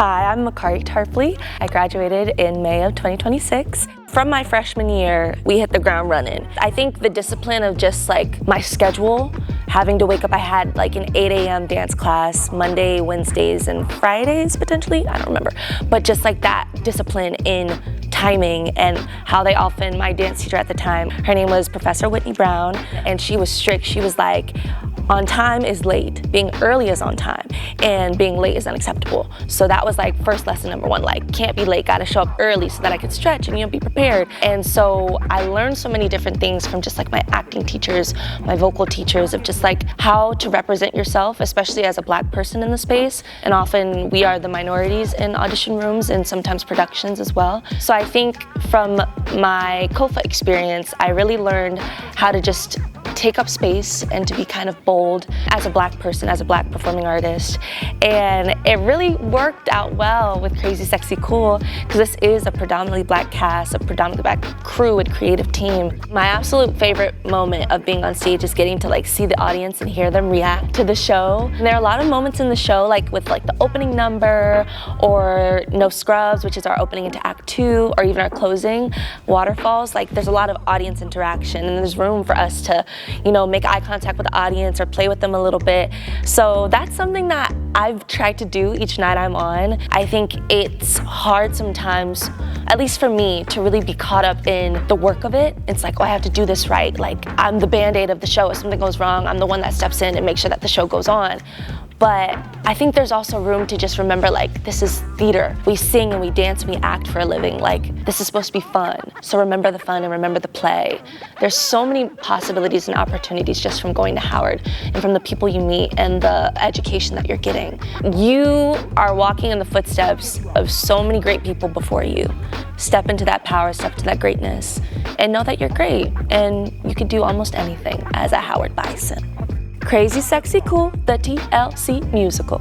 Hi, I'm Mikari Tarpley. I graduated in May of 2026. From my freshman year, we hit the ground running. I think the discipline of just like my schedule, having to wake up, I had like an 8 a.m. dance class, Monday, Wednesdays, and Fridays potentially, I don't remember. But just like that discipline in timing and how they often, my dance teacher at the time, her name was Professor Whitney Brown, and she was strict. She was like, on time is late, being early is on time, and being late is unacceptable. So that was like first lesson number one, like can't be late, gotta show up early so that I could stretch and be prepared. And so I learned so many different things from just like my acting teachers, my vocal teachers, of just like how to represent yourself, especially as a Black person in the space. And often we are the minorities in audition rooms and sometimes productions as well. So I think from my COFA experience, I really learned how to just take up space and to be kind of bold as a Black person, as a Black performing artist. And it really worked out well with CrazySexyCool because this is a predominantly Black cast, a predominantly Black crew and creative team. My absolute favorite moment of being on stage is getting to like see the audience and hear them react to the show. And there are a lot of moments in the show, like with like the opening number or No Scrubs, which is our opening into Act 2, or even our closing, Waterfalls. Like there's a lot of audience interaction and there's room for us to, you know, make eye contact with the audience or play with them a little bit. So that's something that I've tried to do each night I'm on. I think it's hard sometimes, at least for me, to really be caught up in the work of it. It's like, oh, I have to do this right. Like I'm the Band-Aid of the show. If something goes wrong, I'm the one that steps in and makes sure that the show goes on. But I think there's also room to just remember, like, this is theater. We sing and we dance and we act for a living. Like, this is supposed to be fun. So remember the fun and remember the play. There's so many possibilities and opportunities just from going to Howard and from the people you meet and the education that you're getting. You are walking in the footsteps of so many great people before you. Step into that power, step into that greatness, and know that you're great and you can do almost anything as a Howard Bison. CrazySexyCool, the TLC Musical.